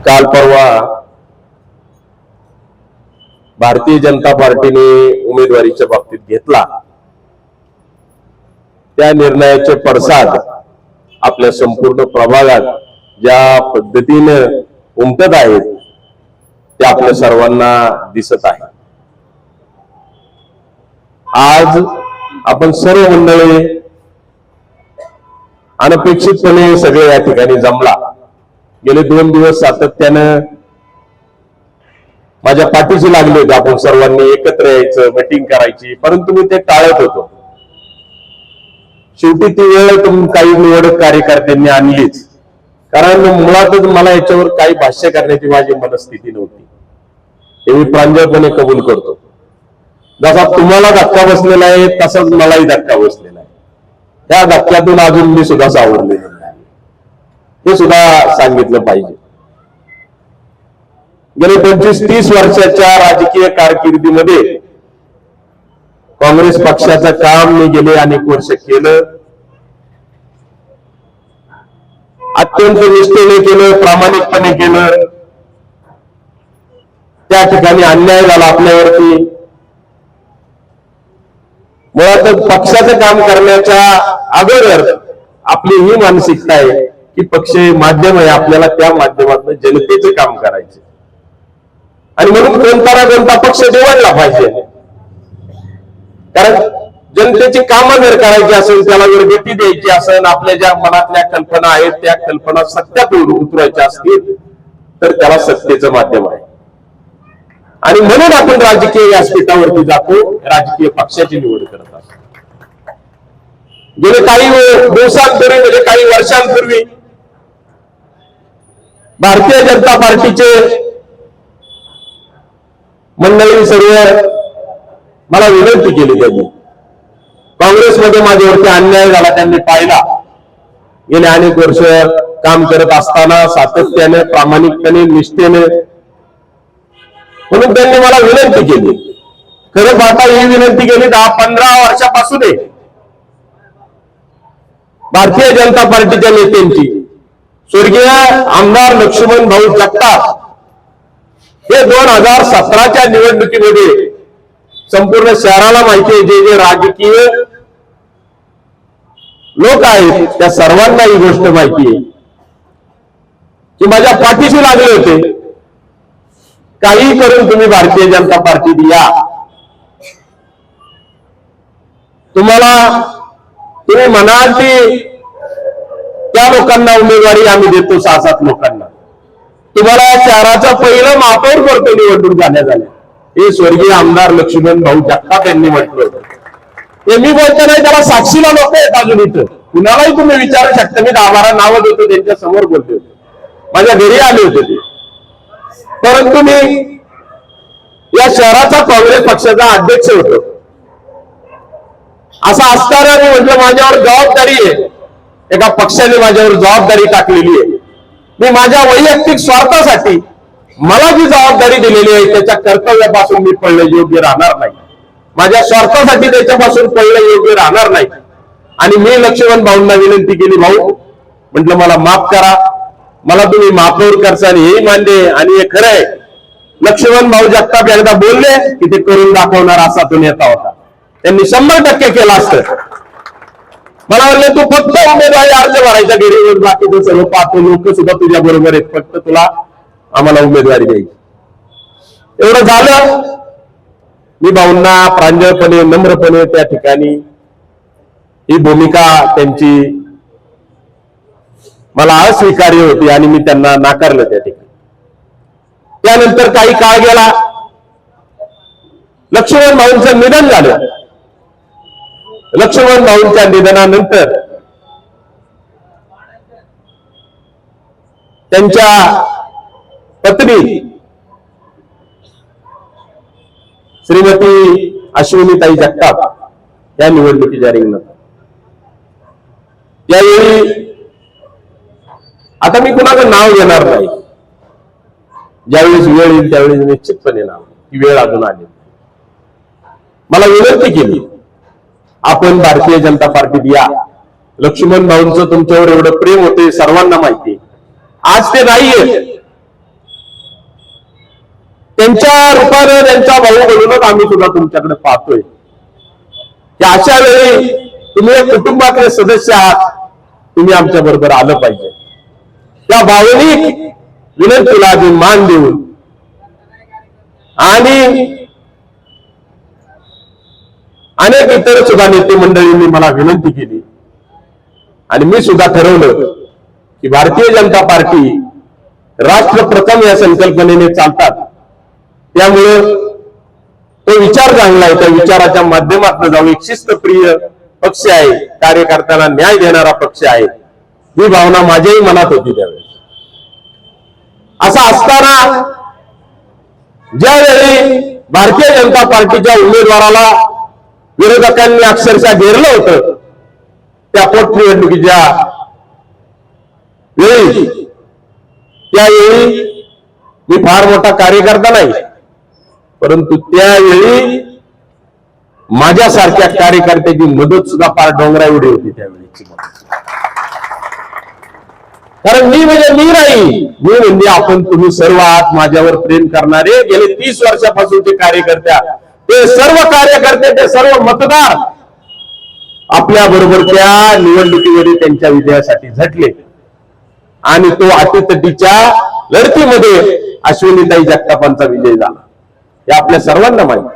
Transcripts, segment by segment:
काल परवा भारतीय जनता पार्टीने उमेदवारीच्या बाबतीत घेतला त्या निर्णयाचे पडसाद आपल्या संपूर्ण प्रभागात ज्या पद्धतीने उमटत आहेत ते आपल्या सर्वांना दिसत आहे। आज आपण सर्व मंडळी अनपेक्षितपणे सगळे या ठिकाणी जमला। गेले 2 दिवस सातत्यानं माझ्या पाठीशी लागले होते, आपण सर्वांनी एकत्र यायचं, मीटिंग करायची, परंतु मी ते टाळत होतो। शेवटी ती वेळ काही निवडक कार्यकर्त्यांनी आणलीच, कारण मुळातच मला याच्यावर काही भाष्य करण्याची माझी मनस्थिती नव्हती, हे मी प्रांजळपणे कबूल करतो। जसा तुम्हाला धक्का बसलेला आहे तसाच मलाही धक्का बसलेला आहे। त्या धक्क्यातून अजून मी सुद्धा सावरलेलो नाही, हे सुद्धा सांगितलं पाहिजे। गेले 25-30 वर्षाच्या राजकीय कारकिर्दीमध्ये काँग्रेस पक्षाचं काम मी गेले अनेक वर्ष केलं, अत्यंत निष्ठेने केलं, प्रामाणिकपणे केलं। त्या ठिकाणी अन्याय झाला आपल्यावरती। मुळातच पक्षाचं काम करण्याच्या अगोदर आपली ही मानसिकता आहे की पक्ष माध्यम आहे, आपल्याला त्या माध्यमातून जनतेचं काम करायचं, आणि म्हणून कोणता ना कोणता पक्ष निवडला पाहिजे। कारण जनतेची कामं जर करायची असेल, त्याला जर गती द्यायची असेल, आपल्या ज्या मनातल्या कल्पना आहेत त्या कल्पना सत्यात उतरवायच्या असतील तर त्याला सत्तेचं माध्यम आहे। आणि म्हणून आपण राजकीय व्यासपीठावरती जातो, राजकीय पक्षाची निवड करत असतो। गेले काही दिवसांपूर्वी म्हणजे काही वर्षांपूर्वी भारतीय जनता पार्टीचे मंडळी सर्व मला विनंती केली, त्यांनी काँग्रेसमध्ये माझ्यावरती अन्याय झाला त्यांनी पाहिला। गेले अनेक वर्ष काम करत असताना सातत्याने, प्रामाणिकपणे, निष्ठेने, म्हणून त्यांनी मला विनंती केली। खरं पाहता ही विनंती केली 10-15 वर्षापासून आहे भारतीय जनता पार्टीच्या नेत्यांची। स्वर्गीय आमदार लक्ष्मण भाऊ जगताप हे 2017च्या निवडणुकीमध्ये संपूर्ण शहराला माहिती आहे, जे जे राजकीय लोक आहेत त्या सर्वांना ही गोष्ट माहिती आहे की माझ्या पाठीशी लागले होते, काही करून तुम्ही भारतीय जनता पार्टीत या, तुम्ही म्हणाल की त्या लोकांना उमेदवारी आम्ही देतो, 6-7 लोकांना, तुम्हाला या शहराचं पहिलं महापौर करतो निवडणूक झाल्या। हे स्वर्गीय आमदार लक्ष्मण भाऊ जगताप यांनी म्हटलं होतं। हे मी बोलतो नाही, त्याला साक्षीला लोक आहेत अजून इथं, कुणालाही तुम्ही विचारू शकता। मी 10-12 नावं देतो, त्यांच्या समोर बोलले होते, माझ्या घरी आले होते ते। परंतु मी या शहराचा काँग्रेस पक्षाचा अध्यक्ष होतो, असं असताना मी म्हटलं माझ्यावर जबाबदारी आहे, एका पक्षाने माझ्यावर जबाबदारी टाकलेली आहे, मी माझ्या वैयक्तिक स्वार्थासाठी मला जी जबाबदारी दिलेली आहे त्याच्या कर्तव्यापासून मी पळणं योग्य राहणार नाही, माझ्या स्वार्थासाठी त्याच्यापासून पळणं योग्य राहणार नाही। आणि मी लक्ष्मण भाऊंना विनंती केली, भाऊ म्हटलं मला माफ करा, मला तुम्ही महापौर करसाल हेही मान्य, आणि हे खरं आहे, लक्ष्मण भाऊ जगताप एकदा बोलले की ते करून दाखवणार असा तो नेता होता, त्यांनी 100% केला असतं। मला म्हणले तू फक्त उमेदवारी अर्ज भरायचा घरी, बाकीचं सर्व पाहतो, लोक सुद्धा तुझ्या बरोबर आहेत, फक्त तुला आम्हाला उमेदवारी द्यायची। एवढं झालं। मी भाऊंना प्रांजळपणे, नम्रपणे त्या ठिकाणी ही भूमिका त्यांची मला अस्वीकार्य होती आणि मी त्यांना नाकारलं त्या ठिकाणी। त्यानंतर काही काळ गेला, लक्ष्मण भाऊंचं निधन झालं। लक्ष्मण भाऊंच्या निधनानंतर त्यांच्या पत्नी श्रीमती अश्विनीताई जगताप या निवडणुकीच्या रिंगणात। यावेळी आता मी कुणाचं नाव घेणार नाही, ज्यावेळेस वेळ येईल त्यावेळेस निश्चितपणे नाव, ती वेळ अजून आली। मला विनंती केली, आपण भारतीय जनता पार्टीत या, लक्ष्मण भाऊंचं तुमच्यावर एवढं प्रेम होते सर्वांना माहिती, आज ते नाहीये, त्यांच्या रूपानं त्यांचा भाऊ म्हणूनच आम्ही सुद्धा तुमच्याकडे पाहतोय की अशा वेळी तुम्ही एक कुटुंबातले सदस्य आहात, तुम्ही आमच्या बरोबर आलं पाहिजे. त्या भावनिक विनंतीला मान देऊन आणि अनेक इतर सुद्धा नेते मंडळींनी मला विनंती केली आणि मी सुद्धा ठरवलं की भारतीय जनता पार्टी राष्ट्र प्रथम या संकल्पनेने चालतात. त्यामुळे तो विचार चांगला आहे, त्या विचाराच्या माध्यमातून जाऊन एक शिस्तप्रिय पक्ष आहे, कार्यकर्त्यांना न्याय देणारा पक्ष आहे, ही भावना माझ्याही मनात होती त्यावेळेस. असं असताना ज्यावेळी भारतीय जनता पार्टीच्या उमेदवाराला विरोधकांनी अक्षरशः घेरलं होतं, त्या पोटनिवडणुकीच्या वेळी, त्यावेळी मी फार मोठा कार्यकर्ता नाही, परंतु त्यावेळी माझ्यासारख्या कार्यकर्त्याची मदत सुद्धा फार डोंगरा एवढी होती त्यावेळीची मदत. कारण मी म्हणजे मी नाही, मी म्हणजे आपण तुम्ही सर्व आहात माझ्यावर प्रेम करणारे गेले 30 वर्षापासूनचे कार्यकर्त्या, ते सर्व कार्यकर्ते, ते सर्व मतदार आपल्या बरोबरच्या निवडणुकीमध्ये त्यांच्या विजयासाठी झटले आणि तो अटीतटीच्या लढतीमध्ये अश्विनीताई जगतापांचा विजय झाला, हे आपल्या सर्वांना माहिती.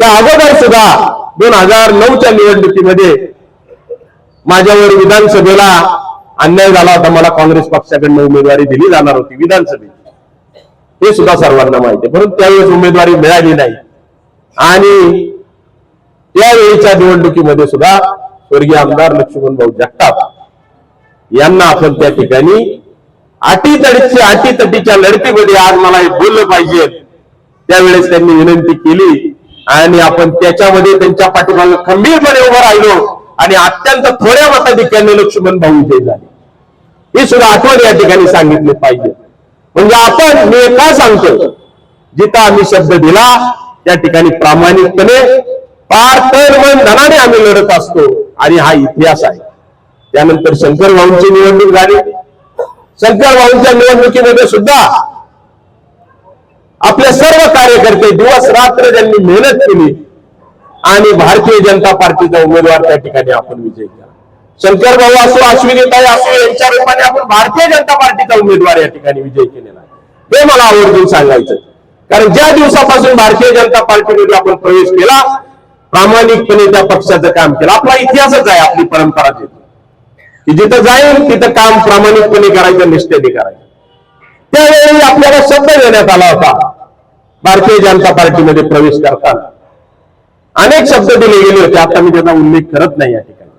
त्या अगोदर सुद्धा 2009च्या निवडणुकीमध्ये माझ्यावर विधानसभेला अन्याय झाला होता, मला काँग्रेस पक्षाकडनं उमेदवारी दिली जाणार होती विधानसभेची, हे सुद्धा सर्वांना माहिती आहे. परंतु त्यावेळेस उमेदवारी मिळाली नाही आणि त्यावेळीच्या निवडणुकीमध्ये सुद्धा स्वर्गीय आमदार लक्ष्मणभाऊ जगताप यांना आपण त्या ठिकाणी अटीतटीच्या लढतीमध्ये आज मला हे बोललं पाहिजे, त्यावेळेस त्यांनी विनंती केली आणि आपण त्याच्यामध्ये त्यांच्या पाठीमागे खंबीरपणे उभं राहिलो आणि अत्यंत थोड्या मताधिक्याने लक्ष्मणभाऊ विजयी झाले. हे सुद्धा आठवण या ठिकाणी सांगितले पाहिजे. म्हणजे आपण मी काय सांगतो, जिथं आम्ही शब्द दिला त्या ठिकाणी प्रामाणिकपणे पार तन मन धनाने आम्ही लढत असतो आणि हा इतिहास आहे. त्यानंतर शंकरभाऊंची निवडणूक झाली. शंकरभाऊंच्या निवडणुकीमध्ये सुद्धा आपले सर्व कार्यकर्ते दिवस रात्र ज्यांनी मेहनत केली आणि भारतीय जनता पार्टीचा उमेदवार त्या ठिकाणी आपण विजय केला. शंकरभाऊ असो, अश्विनीताई असो, यांच्या रूपाने आपण भारतीय जनता पार्टीचा उमेदवार या ठिकाणी विजय केलेला आहे, हे मला आवर्जून सांगायचं. कारण ज्या दिवसापासून भारतीय जनता पार्टीमध्ये आपण प्रवेश केला, प्रामाणिकपणे त्या पक्षाचं काम केलं. आपला इतिहासच आहे, आपली परंपरा देते की जिथं जाईल तिथं काम प्रामाणिकपणे करायचं, निष्ठेने करायचं. त्यावेळी आपल्याला शब्द देण्यात आला होता भारतीय जनता पार्टीमध्ये प्रवेश करताना, अनेक शब्द दिले गेले होते, आता मी त्याचा उल्लेख करत नाही या ठिकाणी.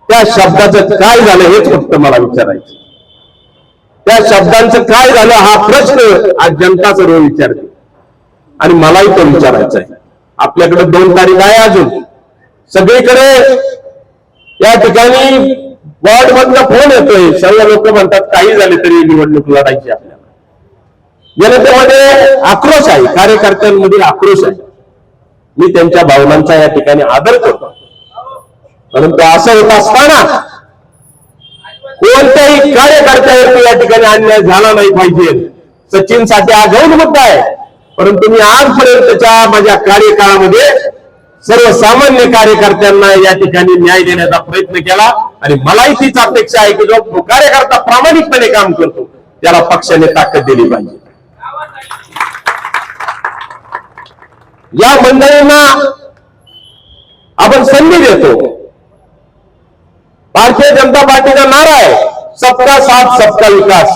त्या शब्दाचं काय झालं हेच फक्त मला विचारायचं. त्या शब्दांचं काय झालं हा प्रश्न आज जनता सर्व विचारते आणि मलाही तो विचारायचा आहे. आपल्याकडे 2 तारीख आहे अजून. सगळीकडे या ठिकाणी वॉर्ड मधला फोन येतोय, सर्व लोक म्हणतात काही झाले तरी निवडणूक लढायची आपल्याला. जनतेमध्ये आक्रोश आहे, कार्यकर्त्यांमध्ये आक्रोश आहे. मी त्यांच्या भावनांचा या ठिकाणी आदर करतो, परंतु असं होत असताना कोणत्याही कार्यकर्त्यावरती या ठिकाणी अन्याय झाला नाही पाहिजे. सचिनसाठी हा गौण मुद्दा आहे, परंतु मी आजपर्यंतच्या माझ्या कार्यकाळामध्ये सर्वसामान्य कार्यकर्त्यांना या ठिकाणी न्याय देण्याचा प्रयत्न केला आणि मलाही तीच अपेक्षा आहे की जो कार्यकर्ता प्रामाणिकपणे काम करतो त्याला पक्षाने ताकद दिली पाहिजे. या मंडळींना आपण संधी देतो. भारतीय जनता पार्टीचा नारा आहे सबका साथ सबका विकास.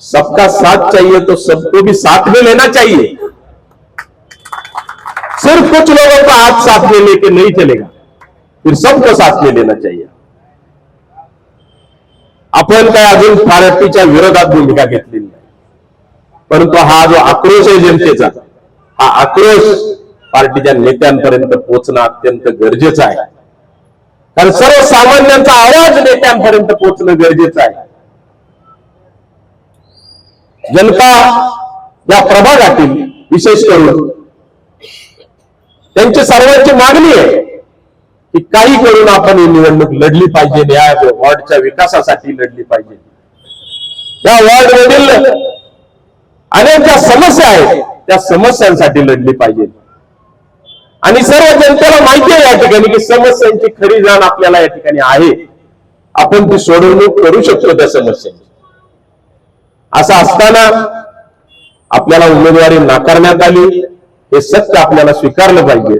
सबका साथ चाहिए तो सबको भी साथ में लेना चाहिए. सिर्फ कुछ लोगों का हाथ साथ में लेके नहीं चलेगा, फिर सबको साथ में लेना चाहिए. आपण काय अजून पार्टीच्या विरोधात भूमिका घेतलेली नाही, परंतु हा जो आक्रोश आहे जनतेचा, हा आक्रोश पार्टीच्या नेत्यांपर्यंत पोहोचणं अत्यंत गरजेचं आहे. कारण सर्वसामान्यांचा आवाज नेत्यांपर्यंत पोहोचणं गरजेचं आहे. जनता या प्रभागातील विशेष करून त्यांची सर्वांची मागणी आहे की काही करून आपण ही निवडणूक लढली पाहिजे, या वॉर्डच्या विकासासाठी लढली पाहिजे. या वॉर्डमधील अनेक ज्या समस्या आहेत त्या समस्यांसाठी लढली पाहिजे आणि सर्व जनतेला माहिती आहे या ठिकाणी की समस्यांची खरी जाण आपल्याला या ठिकाणी आहे. आपण ती सोडवणूक करू शकतो त्या समस्यांची. असं असताना आपल्याला उमेदवारी नाकारण्यात आली हे सत्य आपल्याला स्वीकारलं पाहिजे.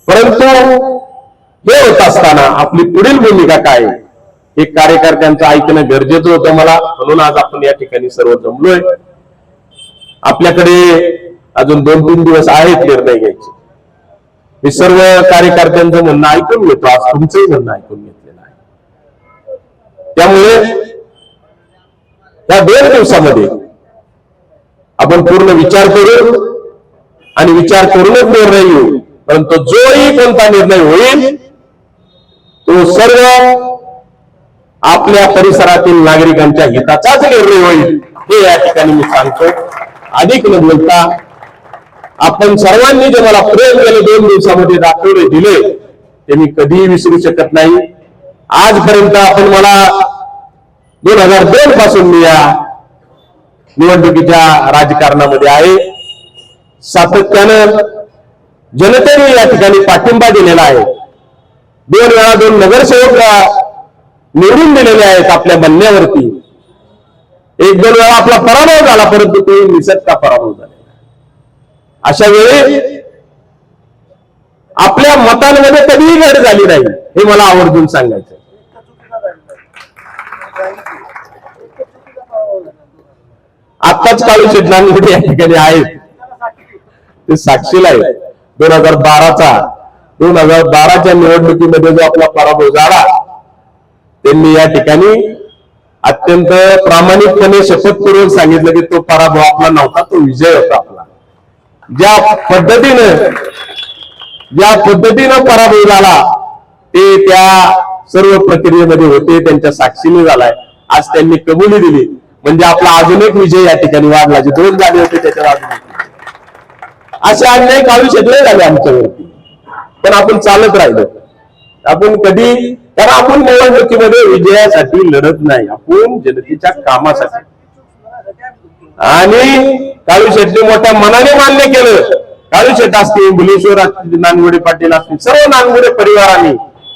परंतु हे होत असताना आपली पुढील भूमिका काय हे कार्यकर्त्यांचं ऐकणं गरजेचं होतं मला. म्हणून आज आपण या ठिकाणी सर्व जमलोय. आपल्याकडे अजून 2-3 दिवस आहेत निर्णय घ्यायचे. मी सर्व कार्यकर्त्यांचं म्हणणं ऐकून घेतो. आज तुमचंही म्हणणं ऐकून घेतलेलं आहे. त्यामुळे या 2 दिवसामध्ये आपण पूर्ण विचार करू आणि विचार करूनच निर्णय घेऊ. परंतु जोही कोणता निर्णय होईल तो सर्व आपल्या परिसरातील नागरिकांच्या हिताचाच निर्णय होईल हे या ठिकाणी मी सांगतो. अधिक न बोलता आपण सर्वांनी जे मला प्रेम केले 2 दिवसामध्ये दाखवले दिले ते मी कधीही विसरू शकत नाही. आजपर्यंत आपण मला 2002 पासून मी या निवडणुकीच्या राजकारणामध्ये आहे. सातत्यानं जनतेने या ठिकाणी पाठिंबा दिलेला आहे. 2 वेळा 2 नगरसेवक निवडून दिलेले आहेत आपल्या म्हणण्यावरती. 1-2 वेळा आपला पराभव झाला परंतु तो निसटता पराभव झाला. अशा वेळी आपल्या मतांमध्ये कधीही घट झाली नाही हे मला आवर्जून सांगायचं. आत्ताच काळू शेटनांकडे या ठिकाणी आहेत ते साक्षीला आहे. 2012च्या निवडणुकीमध्ये जो आपला पराभव झाला त्यांनी या ठिकाणी अत्यंत प्रामाणिकपणे शपथपूर्वक सांगितलं की तो पराभव आपला नव्हता, तो विजय होता आपला. ज्या पद्धतीनं पराभव झाला ते त्या सर्व प्रक्रियेमध्ये होते, त्यांच्या साक्षीने झालाय. आज त्यांनी कबुली दिली म्हणजे आपला अजून एक विजय या ठिकाणी वाढला. जे 2 जागे होते त्याच्यावर अजून असे अन्याय काळू शकले झाले आमच्यावरती. पण आपण चालत राहिलो. आपण कधी कारण आपण निवडणुकीमध्ये विजयासाठी लढत नाही, आपण जनतेच्या कामासाठी. आणि काळू शेटने मोठ्या मनाने मान्य केलं. काळू शेट असतील, भुलेश्वर असतील, नानगुडे पाटील असतील, सर्व नानगुडे परिवारांनी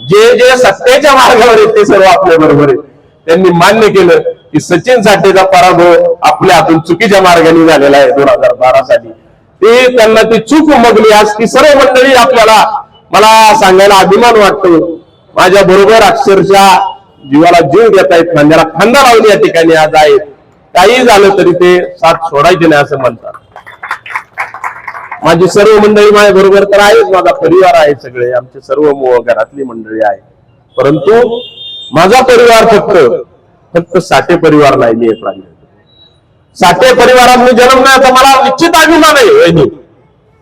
जे सत्तेच्या मार्गावर आहेत ते सर्व आपल्या बरोबर आहेत. त्यांनी मान्य केलं की सचिन साठेचा पराभव आपल्या हातून चुकीच्या मार्गाने झालेला आहे 2012 साली. ते त्यांना ती चूक उमगली. आज ती सर्व मंडळी आपल्याला मला सांगायला अभिमान वाटतो. माझ्या बरोबर अक्षरशः जीवाला जीव देत आहेत, खांद्याला खांदा लावून या ठिकाणी आज आहेत. काही झालं तरी ते साथ सोडायचे नाही असं म्हणतात. माझी सर्व मंडळी माझ्या बरोबर तर आहेच, माझा परिवार आहे, सगळे आमचे सर्व घरातली मंडळी आहे. परंतु माझा परिवार फक्त साठे परिवार नाही. मी एक राहिले साठे परिवारात मी जन्म नाही तर मला निश्चित अभिमान आहे,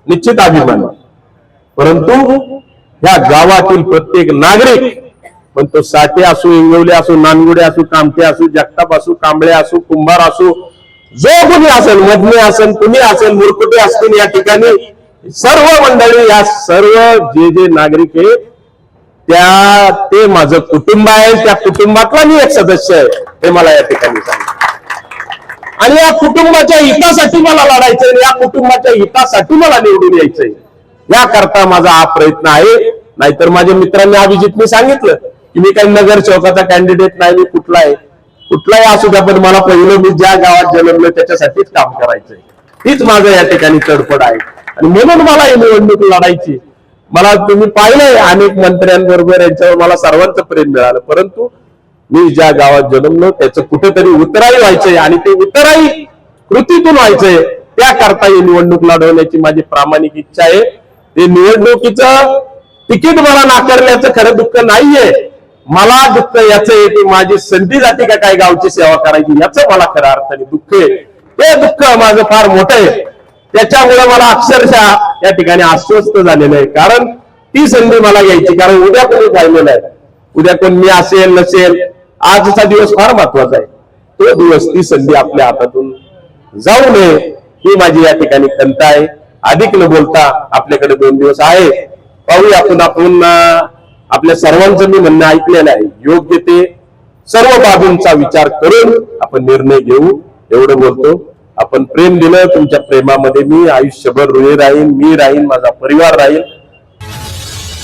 निश्चित अभिमान. परंतु ह्या गावातील प्रत्येक नागरिक पण तो साठे असो, इंगवले असो, नानगुडे असो, कामटे असो, जगताप असो, कांबळे असो, कुंभार असो, जो कोणी असेल, मधने असेल, कुणी असेल, मुरकुटे असतील, या ठिकाणी सर्व मंडळी, या सर्व जे नागरिक आहे ते माझं कुटुंब आहे. त्या कुटुंबातला मी एक सदस्य आहे हे मला या ठिकाणी सांगितलं. आणि या कुटुंबाच्या हितासाठी मला लढायचंय, या कुटुंबाच्या हितासाठी मला निवडून यायचंय. याकरता माझा हा प्रयत्न आहे. नाहीतर माझ्या मित्रांनी अभिजितने सांगितलं की मी काही नगरसेवकाचा कॅन्डिडेट नाही, मी कुठलाही असू द्या, पण मला पहिलं मी ज्या गावात जन्मलो त्याच्यासाठीच काम करायचंय. हीच माझं या ठिकाणी तडफड आहे आणि म्हणून मला ही निवडणूक लढायची. मला तुम्ही पाहिलंय अनेक मंत्र्यांबरोबर यांच्यावर मला सर्वांचं प्रेम मिळालं. परंतु मी ज्या गावात जन्मलो त्याचं कुठेतरी उतराई व्हायचंय आणि ते उतराई कृतीतून व्हायचंय. त्याकरता ही निवडणूक लढवण्याची माझी प्रामाणिक इच्छा आहे. ते निवडणुकीचं तिकीट मला नाकारल्याचं खरं दुःख नाहीये. मला दुःख याचं आहे की माझी संधी जाते का काय गावची सेवा करायची, याचं मला खऱ्या अर्थाने दुःख आहे. ते दुःख माझं फार मोठं आहे. त्याच्यामुळे मला अक्षरशः या ठिकाणी अस्वस्थ झालेलं आहे. कारण ती संधी मला घ्यायची, कारण उद्या कोणी पाहिलेलं आहे, उद्या कोण मी असेल नसेल, आजचा दिवस फार महत्वाचा आहे. तो दिवस, ती संधी आपल्या हातातून जाऊ नये ही माझी या ठिकाणी खंत आहे. अधिक न बोलता आपल्याकडे 2 दिवस आहे, पाहूया. आपण आपल्या सर्वांचं मी म्हणणं ऐकलेलं आहे. योग्य ते सर्व बाबींचा विचार करून आपण निर्णय घेऊ एवढं बोलतो. आपण प्रेम दिलं, तुमच्या प्रेमामध्ये मी आयुष्यभर रुळे राहीन, मी राहीन, माझा परिवार राहील.